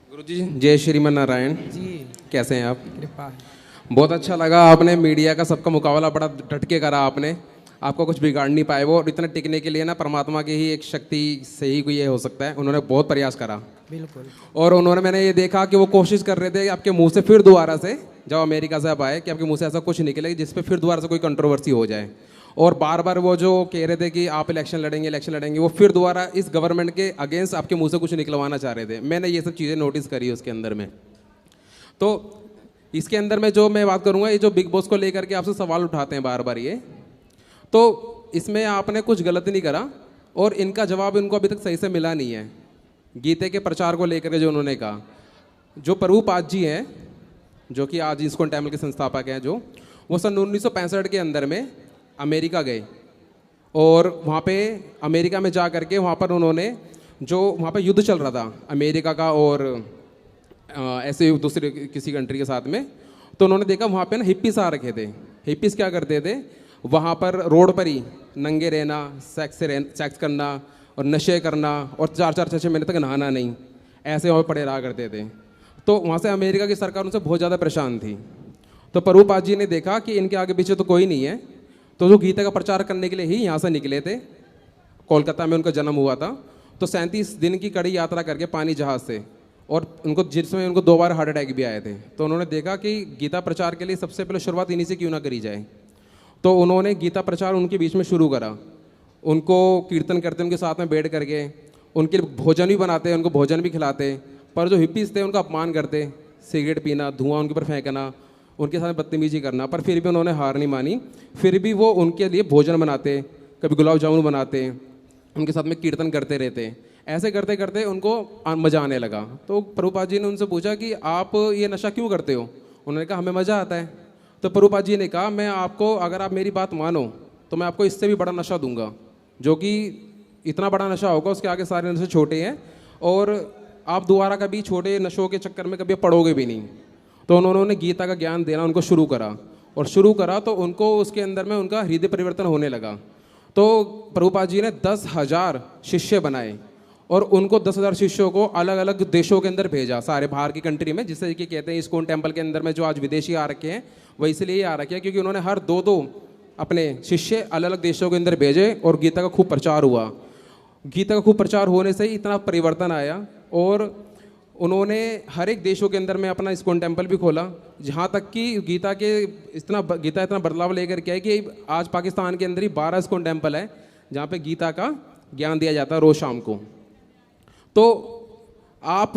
गुरुजी जय श्रीमन नारायण जी। कैसे हैं आप? कृपा है। बहुत अच्छा लगा, आपने मीडिया का सबका मुकाबला बड़ा डट के करा आपने। आपको कुछ बिगाड़ नहीं पाए वो, और इतना टिकने के लिए ना परमात्मा की ही एक शक्ति से ही कोई ये हो सकता है। उन्होंने बहुत प्रयास करा बिल्कुल। और उन्होंने, मैंने ये देखा कि वो कोशिश कर रहे थे कि आपके मुंह से फिर दोबारा से, जब अमेरिका से आप आए, कि आपके मुंह से ऐसा कुछ निकले जिस पे फिर दोबारा से कोई कंट्रोवर्सी हो जाए। और बार बार वो जो कह रहे थे कि आप इलेक्शन लड़ेंगे, वो फिर दोबारा इस गवर्नमेंट के अगेंस्ट आपके मुंह से कुछ निकलवाना चाह रहे थे। मैंने ये सब चीज़ें नोटिस करी उसके अंदर में। तो इसके अंदर में जो मैं बात करूँगा, ये जो बिग बॉस को लेकर के आपसे सवाल उठाते हैं बार बार ये, तो इसमें आपने कुछ गलत नहीं करा और इनका जवाब इनको अभी तक सही से मिला नहीं है। गीते के प्रचार को लेकर के जो उन्होंने कहा, जो प्रभुपाद जी हैं, जो कि आज इस्कॉन टेम्पल के संस्थापक हैं, जो वो सन 1965 के अंदर में अमेरिका गए और वहाँ पे अमेरिका में जा करके वहाँ पर उन्होंने, जो वहाँ पे युद्ध चल रहा था अमेरिका का और ऐसे दूसरे किसी कंट्री के साथ में, तो उन्होंने देखा वहाँ पे ना हिप्पीस आ रखे थे। हिप्पीस क्या करते थे, वहाँ पर रोड पर ही नंगे रहना, सेक्स करना और नशे करना और 4-4 महीने तक नहाना नहीं, ऐसे वहाँ पड़े रहा करते थे। तो वहाँ से अमेरिका की सरकार उनसे बहुत ज़्यादा परेशान थी। तो प्रभुपाद जी ने देखा कि इनके आगे पीछे तो कोई नहीं है, तो जो गीता का प्रचार करने के लिए ही यहाँ से निकले थे। कोलकाता में उनका जन्म हुआ था। तो 37 दिन की कड़ी यात्रा करके पानी जहाज़ से, और उनको जिसमें उनको 2 बार हार्ट अटैक भी आए थे। तो उन्होंने देखा कि गीता प्रचार के लिए सबसे पहले शुरुआत इन्हीं से क्यों ना करी जाए। तो उन्होंने गीता प्रचार उनके बीच में शुरू करा। उनको कीर्तन करते, उनके साथ में बैठ करके उनके भोजन भी बनाते, उनको भोजन भी खिलाते। पर जो हिप्पीज थे उनका अपमान करते, सिगरेट पीना, धुआं उनके ऊपर फेंकना, उनके साथ बदतमीजी करना। पर फिर भी उन्होंने हार नहीं मानी। फिर भी वो उनके लिए भोजन बनाते, कभी गुलाब जामुन बनाते, उनके साथ में कीर्तन करते रहते। ऐसे करते करते उनको मज़ा आने लगा। तो प्रभुपाद जी ने उनसे पूछा कि आप ये नशा क्यों करते हो? उन्होंने कहा हमें मज़ा आता है। तो प्रभुपाद जी ने कहा मैं आपको, अगर आप मेरी बात मानो तो मैं आपको इससे भी बड़ा नशा दूंगा, जो कि इतना बड़ा नशा होगा उसके आगे सारे नशे छोटे हैं, और आप दोबारा कभी छोटे नशों के चक्कर में कभी पड़ोगे भी नहीं। तो उन्होंने गीता का ज्ञान देना उनको शुरू करा तो उनको उसके अंदर में उनका हृदय परिवर्तन होने लगा। तो प्रभुपाद जी ने 10,000 शिष्य बनाए और उनको 10,000 शिष्यों को अलग अलग देशों के अंदर भेजा, सारे बाहर की कंट्री में, जिससे कि कहते हैं इस्कॉन टेम्पल के अंदर में जो आज विदेशी आ रखे हैं वो इसलिए आ रखे हैं क्योंकि उन्होंने हर 2-2 अपने शिष्य अलग अलग देशों के अंदर भेजे और गीता का खूब प्रचार हुआ। गीता का खूब प्रचार होने से ही इतना परिवर्तन आया और उन्होंने हर एक देशों के अंदर में अपना इस्कॉन टेम्पल भी खोला, जहाँ तक कि गीता इतना बदलाव लेकर के आए कि आज पाकिस्तान के अंदर ही 12 इस्कॉन टेम्पल है जहाँ पे गीता का ज्ञान दिया जाता है रोज़ शाम को। तो आप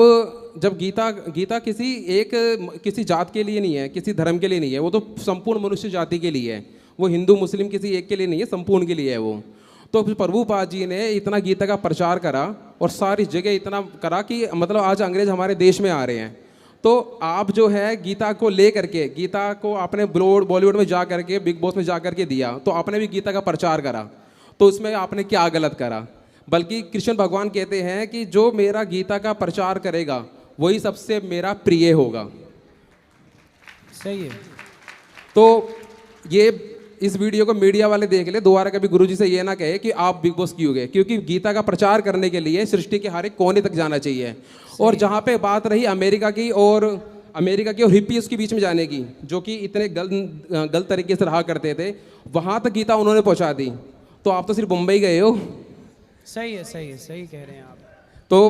जब गीता किसी जात के लिए नहीं है, किसी धर्म के लिए नहीं है, वो तो संपूर्ण मनुष्य जाति के लिए है। वो हिंदू मुस्लिम किसी एक के लिए नहीं है, संपूर्ण के लिए है वो। तो प्रभुपाद जी ने इतना गीता का प्रचार करा और सारी जगह इतना करा कि मतलब आज अंग्रेज हमारे देश में आ रहे हैं। तो आप जो है गीता को ले करके, गीता को आपने बॉलीवुड में जा करके, बिग बॉस में जा करके दिया, तो आपने भी गीता का प्रचार करा, तो उसमें आपने क्या गलत करा? बल्कि कृष्ण भगवान कहते हैं कि जो मेरा गीता का प्रचार करेगा वही सबसे मेरा प्रिय होगा। सही है। तो ये इस वीडियो को मीडिया वाले देख ले, दोबारा कभी गुरुजी से ये ना कहे कि आप बिग बॉस क्यों गए, क्योंकि गीता का प्रचार करने के लिए सृष्टि के हर एक कोने तक जाना चाहिए। और जहाँ पे बात रही अमेरिका की और हिप्पीज के बीच में जाने की, जो कि इतने गलत तरीके से रहा करते थे, वहाँ तक गीता उन्होंने पहुँचा दी। तो आप तो सिर्फ मुंबई गए हो। सही है, सही है, सही कह रहे हैं आप। तो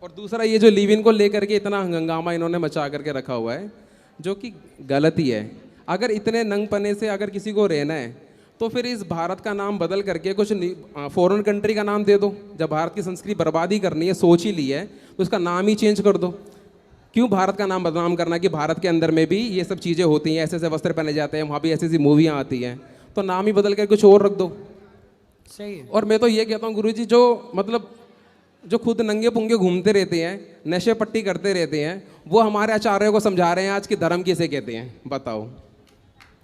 और दूसरा ये जो लिव इन को लेकर के इतना हंगामा इन्होंने मचा करके रखा हुआ है, जो कि गलत ही है। अगर इतने नंगपने से अगर किसी को रहना है तो फिर इस भारत का नाम बदल करके कुछ फॉरेन कंट्री का नाम दे दो। जब भारत की संस्कृति बर्बादी करनी है, सोच ही ली है, तो उसका नाम ही चेंज कर दो। क्यों भारत का नाम बदनाम करना कि भारत के अंदर में भी ये सब चीज़ें होती हैं, ऐसे ऐसे वस्त्र पहने जाते हैं, वहाँ भी ऐसी ऐसी मूवियाँ आती हैं, तो नाम ही बदल कर कुछ और रख दो। सही है। और मैं तो ये कहता हूँ गुरुजी, जो खुद नंगे पुंगे घूमते रहते हैं, नशे पट्टी करते रहते हैं, वो हमारे आचार्यों को समझा रहे हैं आज कि धर्म किसे कहते हैं, बताओ।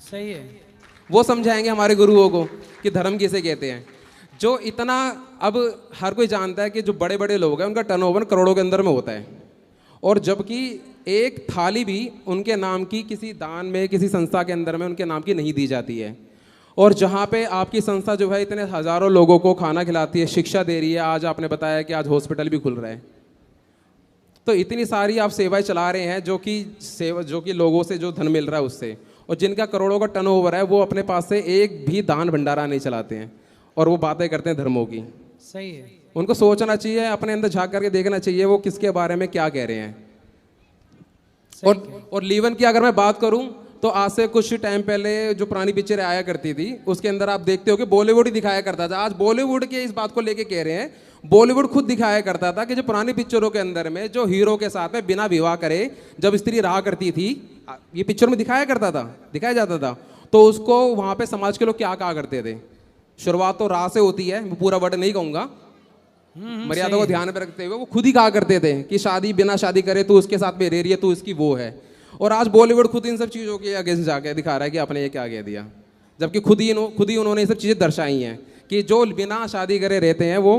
सही है। वो समझाएंगे हमारे गुरुओं को कि धर्म किसे कहते हैं। जो इतना, अब हर कोई जानता है कि जो बड़े बड़े लोग हैं उनका टर्नओवर करोड़ों के अंदर में होता है, और जबकि एक थाली भी उनके नाम की किसी दान में, किसी संस्था के अंदर में उनके नाम की नहीं दी जाती है। और जहाँ पे आपकी संस्था जो है इतने हज़ारों लोगों को खाना खिलाती है, शिक्षा दे रही है, आज आपने बताया कि आज हॉस्पिटल भी खुल रहा है, तो इतनी सारी आप सेवाएं चला रहे हैं जो कि लोगों से जो धन मिल रहा है उससे, और जिनका करोड़ों का टर्नओवर है वो अपने पास से एक भी दान भंडारा नहीं चलाते हैं और वो बातें करते हैं धर्मों की। सही है। उनको सोचना चाहिए, अपने अंदर झांक करके देखना चाहिए वो किसके बारे में क्या कह रहे हैं। और लीवन की अगर मैं बात करूं तो आज से कुछ टाइम पहले जो पुरानी पिक्चर आया करती थी उसके अंदर आप देखते हो कि बॉलीवुड ही दिखाया करता था। आज बॉलीवुड के इस बात को लेके कह रहे हैं, बॉलीवुड खुद दिखाया करता था कि जो पुरानी पिक्चरों के अंदर में जो हीरो के साथ में बिना विवाह करे जब स्त्री रहा करती थी, ये पिक्चर में दिखाया जाता था, तो उसको वहां पे समाज के लोग क्या कहा करते थे। शुरुआत तो राह से होती है, मैं पूरा वर्ड नहीं कहूंगा, मर्यादा को ध्यान में रखते हुए वो खुद ही कहा करते थे कि शादी बिना शादी करे तू उसके साथ में रह रही है, तू इसकी वो है। और आज बॉलीवुड खुद इन सब चीज़ों के अगेंस्ट जाके दिखा रहा है कि आपने ये क्या कह दिया, जबकि खुद ही उन्होंने ये सब चीज़ें दर्शाई हैं कि जो बिना शादी करे रहते हैं वो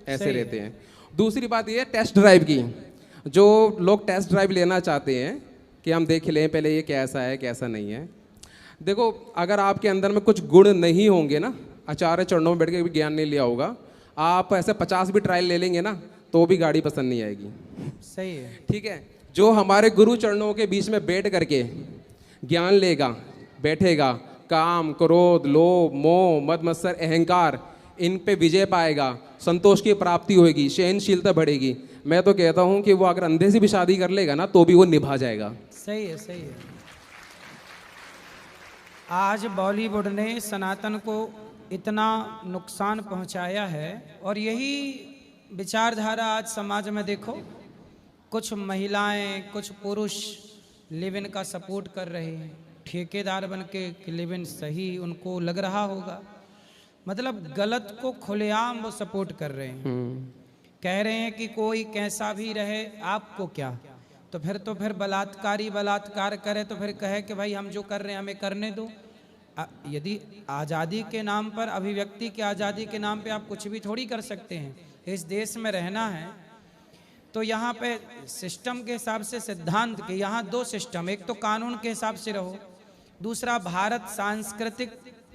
ऐसे रहते हैं। दूसरी बात ये टेस्ट ड्राइव की, जो लोग टेस्ट ड्राइव लेना चाहते हैं कि हम देख लें पहले ये कैसा है कैसा नहीं है। देखो, अगर आपके अंदर में कुछ गुण नहीं होंगे ना, आचार्य चरणों में बैठ के भी ज्ञान नहीं लिया होगा, आप ऐसे 50 भी ट्रायल ले लेंगे ना तो भी गाड़ी पसंद नहीं आएगी। सही है। ठीक है, जो हमारे गुरु चरणों के बीच में बैठ करके ज्ञान लेगा, बैठेगा, काम, क्रोध, लोभ, मोह, मद मत्सर, अहंकार, इन पे विजय पाएगा, संतोष की प्राप्ति होगी, सहनशीलता बढ़ेगी। मैं तो कहता हूं कि वो अगर अंधे से भी शादी कर लेगा ना तो भी वो निभा जाएगा। सही है, सही है। आज बॉलीवुड ने सनातन को इतना नुकसान पहुंचाया है, और यही विचारधारा आज समाज में देखो, कुछ महिलाएं, कुछ पुरुष लिव इन का सपोर्ट कर रहे हैं, ठेकेदार बन के लिव इन सही उनको लग रहा होगा, मतलब गलत को खुलेआम वो सपोर्ट कर रहे हैं। कह रहे हैं कि कोई कैसा भी रहे आपको क्या, तो फिर बलात्कारी बलात्कार करे तो फिर कहे कि भाई हम जो कर रहे हैं हमें करने दो। यदि आज़ादी के नाम पर, अभिव्यक्ति की आज़ादी के नाम पे आप कुछ भी थोड़ी कर सकते हैं। इस देश में रहना है तो यहाँ पे सिस्टम के हिसाब से, सिद्धांत के, यहाँ दो सिस्टम, एक तो कानून के हिसाब से रहो, दूसरा भारत सांस्कृतिक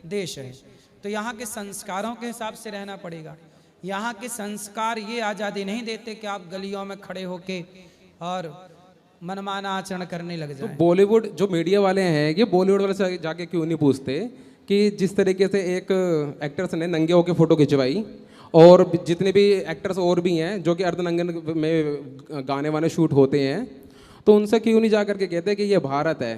देश है तो यहाँ के संस्कारों के हिसाब से रहना पड़ेगा। यहाँ के संस्कार ये आज़ादी नहीं देते कि आप गलियों में खड़े होके और मनमाना आचरण करने लग जाए। तो बॉलीवुड जो मीडिया वाले हैं, ये बॉलीवुड वाले से जाके क्यों नहीं पूछते कि जिस तरीके से एक एक्टर्स ने नंगे होकर फोटो खिंचवाई, और जितने भी एक्टर्स और भी हैं जो कि अर्धनंगन में गाने वाने शूट होते हैं, तो उनसे क्यों नहीं जा करके कहते कि ये भारत है,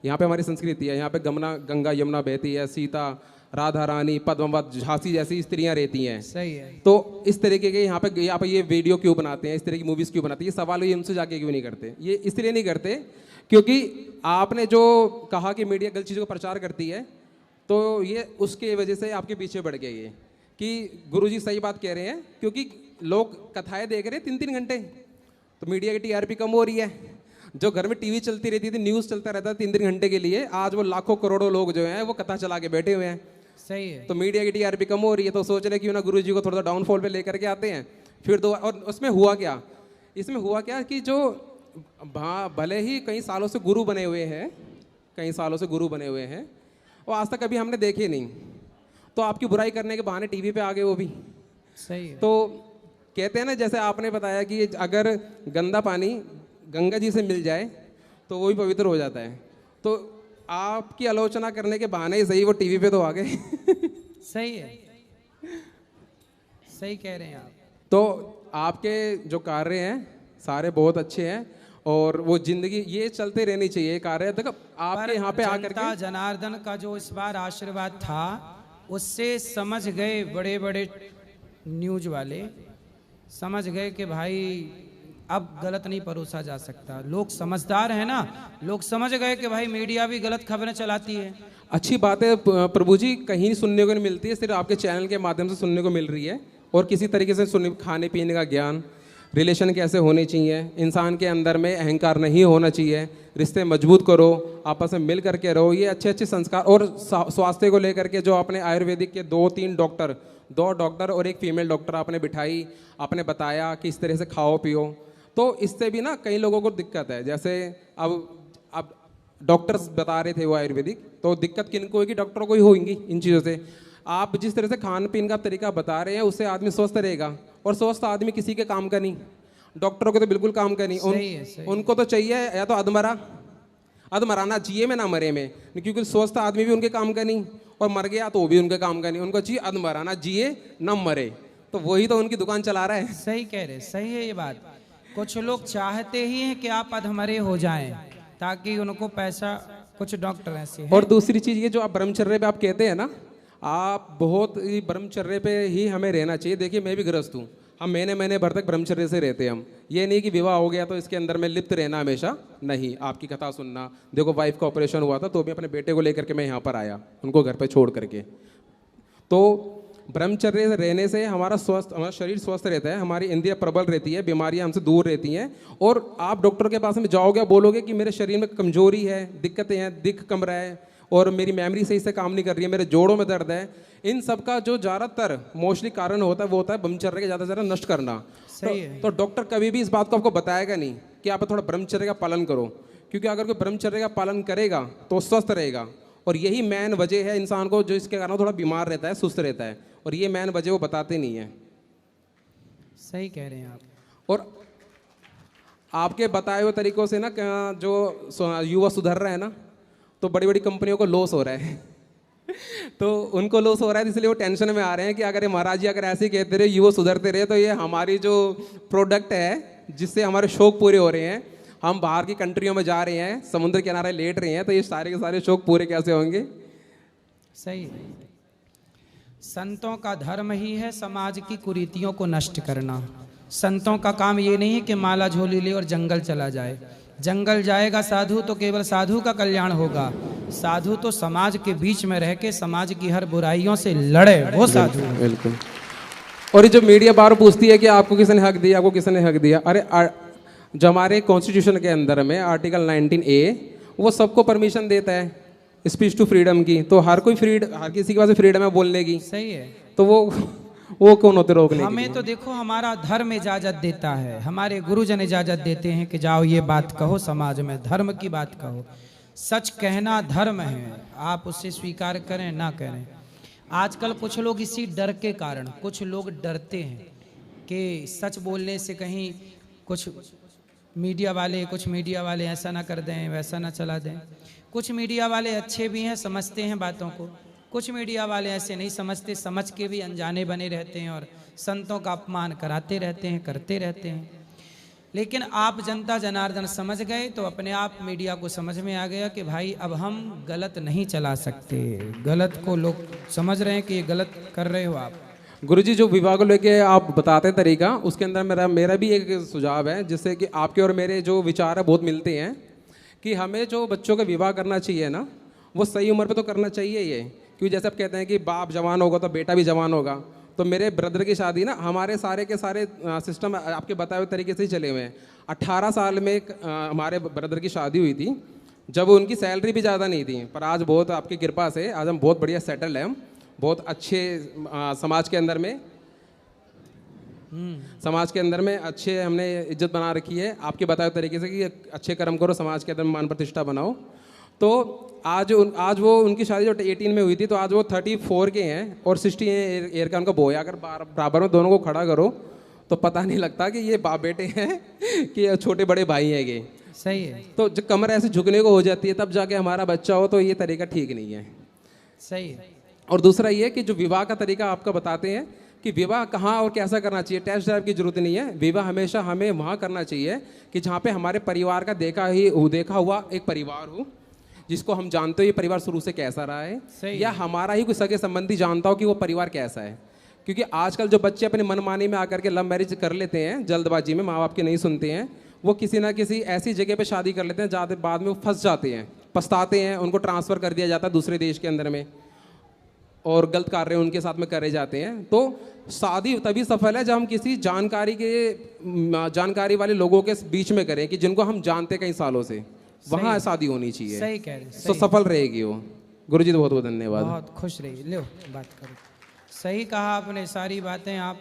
यहाँ पे हमारी संस्कृति है, यहाँ पे गंगा यमुना बहती है, सीता, राधा रानी, पद्मावत, झांसी जैसी स्त्रियां रहती हैं। सही है। तो इस तरीके के यहाँ पे ये वीडियो क्यों बनाते हैं, इस तरह की मूवीज़ क्यों बनाते हैं, ये सवाल ये उनसे जाके क्यों नहीं करते। ये इसलिए नहीं करते क्योंकि आपने जो कहा कि मीडिया गलत चीज़ों का प्रचार करती है, तो ये उसके वजह से आपके पीछे बढ़ गए ये कि गुरुजी सही बात कह रहे हैं, क्योंकि लोग कथाएं देख रहे हैं 3-3 घंटे, तो मीडिया की टीआरपी कम हो रही है। जो घर में टीवी चलती रहती थी, न्यूज़ चलता रहता है 3-3 घंटे के लिए, आज वो लाखों करोड़ों लोग जो हैं वो कथा चला के बैठे हुए हैं। सही है। तो मीडिया की टीआरपी कम हो रही है, तो सोच रहे क्यों ना गुरुजी को थोड़ा सा डाउनफॉल पे लेकर के आते हैं। फिर दो, और उसमें हुआ क्या, इसमें हुआ क्या कि जो भले ही कई सालों से गुरु बने हुए हैं, और आज तक कभी हमने देखे नहीं, तो आपकी बुराई करने के बहाने टीवी पे आ गए वो भी। सही है। तो कहते हैं ना, जैसे आपने बताया कि अगर गंदा पानी गंगा जी से मिल जाए तो वो भी पवित्र हो जाता है, तो आपकी आलोचना करने के बहाने ही सही वो टीवी पे तो आ गए। सही है, सही कह रहे हैं आप। तो आपके जो कार्य हैं सारे बहुत अच्छे हैं, और वो जिंदगी ये चलते रहनी चाहिए कार्य। देखो आपके यहाँ पे आकर के जनार्दन का जो इस बार आशीर्वाद था, उससे समझ गए बड़े बड़े न्यूज वाले, समझ गए कि भाई अब गलत नहीं परोसा जा सकता। लोग समझदार है ना, लोग समझ गए कि भाई मीडिया भी गलत खबरें चलाती है। अच्छी बात है प्रभु जी, कहीं सुनने को नहीं मिलती है, सिर्फ आपके चैनल के माध्यम से सुनने को मिल रही है। और किसी तरीके से खाने पीने का ज्ञान, रिलेशन कैसे होने चाहिए, इंसान के अंदर में अहंकार नहीं होना चाहिए, रिश्ते मजबूत करो, आपस में मिल करके रहो, ये अच्छे अच्छे संस्कार। और स्वास्थ्य को लेकर के जो आपने आयुर्वेदिक के 2 डॉक्टर और एक फीमेल डॉक्टर आपने बिठाई, आपने बताया कि इस तरह से खाओ पियो, तो इससे भी ना कई लोगों को दिक्कत है। जैसे अब डॉक्टर्स बता रहे थे वो आयुर्वेदिक, तो दिक्कत किनको होगी, डॉक्टरों को ही होगी इन चीज़ों से। आप जिस तरह से खान पीन का तरीका बता रहे हैं उससे आदमी स्वस्थ रहेगा, और स्वस्थ आदमी किसी के काम का नहीं। डॉक्टरों के तो बिल्कुल काम का नहीं। सही है, सही। उनको तो चाहिए या तो अधमराना जिए में ना मरे में, क्योंकि स्वस्थ आदमी भी उनके काम का नहीं और मर गया तो वो भी उनके काम का नहीं। उनको चाहिए अधमराना, जिए ना मरे, तो वही तो उनकी दुकान चला रहा है। सही कह रहे, सही है ये बात। कुछ लोग चाहते ही हैं कि आप अधमरे हो जाएं ताकि उनको पैसा, कुछ डॉक्टर ऐसे हैं। और दूसरी चीज ये जो आप ब्रह्मचर्य पे आप कहते हैं ना, आप बहुत ही ब्रह्मचर्य पे ही हमें रहना चाहिए। देखिए मैं भी गृहस्थ हूँ, हम महीने महीने भर तक ब्रह्मचर्य से रहते हैं हम। ये नहीं कि विवाह हो गया तो इसके अंदर में लिप्त रहना हमेशा, नहीं। आपकी कथा सुनना, देखो वाइफ का ऑपरेशन हुआ था तो भी अपने बेटे को लेकर के मैं यहाँ पर आया, उनको घर पे छोड़ करके। तो ब्रह्मचर्य रहने से हमारा शरीर स्वस्थ रहता है, हमारी इंद्रिय प्रबल रहती है, बीमारियां हमसे दूर रहती हैं। और आप डॉक्टर के पास में जाओगे, बोलोगे कि मेरे शरीर में कमजोरी है, दिक्कतें हैं, दिख कम रहा है और मेरी मेमोरी सही से काम नहीं कर रही है, मेरे जोड़ों में दर्द है, इन सब का जो ज़्यादातर मोस्टली कारण होता है वो होता है ब्रह्मचर्य के ज़्यादा से ज़्यादा नष्ट करना। तो डॉक्टर कभी भी इस बात को आपको बताएगा नहीं कि आप थोड़ा ब्रह्मचर्य का पालन करो, क्योंकि अगर कोई ब्रह्मचर्य का पालन करेगा तो स्वस्थ रहेगा। और यही मेन वजह है इंसान को जो इसके कारण थोड़ा बीमार रहता है, सुस्त रहता है, और ये मेन वजह वो बताते नहीं है। सही कह रहे हैं आप। और आपके बताए हुए तरीकों से ना जो युवा सुधर रहे हैं ना, तो बड़ी बड़ी कंपनियों को लॉस हो रहा है तो उनको लॉस हो रहा है, इसलिए वो टेंशन में आ रहे हैं कि अगर ये महाराज जी अगर ऐसे ही कहते रहे, युवा सुधरते रहे, तो ये हमारी जो प्रोडक्ट है जिससे हमारे शौक पूरे हो रहे हैं, हम बाहर की कंट्रियों में जा रहे हैं, समुद्र किनारे लेट रहे हैं, तो ये सारे के सारे शौक पूरे कैसे होंगे। सही है। संतों का धर्म ही है समाज की कुरीतियों को नष्ट करना। संतों का काम ये नहीं है कि माला झोली ले और जंगल चला जाए। जंगल जाएगा साधु तो केवल साधु का कल्याण होगा। साधु तो समाज के बीच में रह के समाज की हर बुराइयों से लड़े, वो साधु। बिल्कुल। और ये जो मीडिया बार पूछती है कि आपको किसने हक दिया, आपको किसने हक दिया, अरे जो हमारे कॉन्स्टिट्यूशन के अंदर में आर्टिकल 19A वो सबको परमिशन देता है स्पीच टू फ्रीडम की, तो हर किसी के पास फ्रीडम है बोलने की। सही है। तो वो कौन होते रोकने? हमें तो देखो हमारा धर्म इजाजत देता है, हमारे गुरुजन इजाजत देते हैं कि जाओ ये बात कहो, समाज में धर्म की बात कहो। सच कहना धर्म है, आप उसे स्वीकार करें ना करें। आजकल कुछ लोग इसी डर के कारण, कुछ लोग डरते हैं कि सच बोलने से कहीं कुछ मीडिया वाले ऐसा ना कर दें, वैसा ना चला दें। कुछ मीडिया वाले अच्छे भी हैं, समझते हैं बातों को, कुछ मीडिया वाले ऐसे नहीं समझते, समझ के भी अनजाने बने रहते हैं और संतों का अपमान कराते रहते हैं, करते रहते हैं। लेकिन आप जनता जनार्दन समझ गए तो अपने आप मीडिया को समझ में आ गया कि भाई अब हम गलत नहीं चला सकते। गलत को लोग समझ रहे हैं कि ये गलत कर रहे हो आप। गुरुजी जो विवाह को लेके आप बताते हैं तरीका, उसके अंदर मेरा भी एक सुझाव है, जिससे कि आपके और मेरे जो विचार है बहुत मिलते हैं, कि हमें जो बच्चों का विवाह करना चाहिए ना, वो सही उम्र पे तो करना चाहिए ये। क्योंकि जैसे आप कहते हैं कि बाप जवान होगा तो बेटा भी जवान होगा, तो मेरे ब्रदर की शादी ना हमारे सारे के सारे सिस्टम आपके बताए हुए तरीके से ही चले हुए हैं। 18 साल में हमारे ब्रदर की शादी हुई थी, जब उनकी सैलरी भी ज़्यादा नहीं थी, पर आज बहुत आपकी कृपा से आज हम बहुत बढ़िया सेटल हैं, हम बहुत अच्छे समाज के अंदर में अच्छे हमने इज्जत बना रखी है आपके बताए तरीके से कि अच्छे कर्म करो, समाज के अंदर मान प्रतिष्ठा बनाओ। तो आज वो उनकी शादी जो 18 में हुई थी, तो आज वो 34 के हैं और 60 ईयर का उनका बॉय। अगर बराबर में दोनों को खड़ा करो तो पता नहीं लगता कि ये बाप बेटे हैं कि छोटे बड़े भाई हैं ये। सही है। तो जब कमर ऐसे झुकने को हो जाती है तब जाके हमारा बच्चा हो, तो ये तरीका ठीक नहीं है। सही है। और दूसरा ये कि जो विवाह का तरीका आपका बताते हैं कि विवाह कहाँ और कैसा करना चाहिए, टेस्ट ड्राइव की जरूरत नहीं है। विवाह हमेशा हमें वहाँ करना चाहिए कि जहाँ पे हमारे परिवार का देखा हुआ एक परिवार हो, जिसको हम जानते हो ये परिवार शुरू से कैसा रहा है, या हमारा ही कोई सगे संबंधी जानता हो कि वो परिवार कैसा है। क्योंकि आजकल जो बच्चे अपने मनमानी में आकर के लव मैरिज कर लेते हैं, जल्दबाजी में माँ बाप के नहीं सुनते हैं, वो किसी ना किसी ऐसी जगह पे शादी कर लेते हैं जहाँ बाद में वो फंस जाते हैं, पछताते हैं, उनको ट्रांसफ़र कर दिया जाता है दूसरे देश के अंदर में और गलत कार्य उनके साथ में करे जाते हैं। तो शादी तभी सफल है जब हम किसी जानकारी वाले लोगों के बीच में करें कि जिनको हम जानते कई सालों से, वहाँ शादी होनी चाहिए। सही कह रहे हैं। तो सफल रहेगी वो। गुरुजी तो बहुत बहुत धन्यवाद। बहुत खुश रहिए। लो बात करो। सही कहा आपने, सारी बातें आप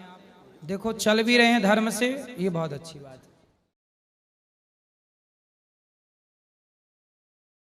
देखो चल भी रहे हैं धर्म से, ये बहुत अच्छी बात है।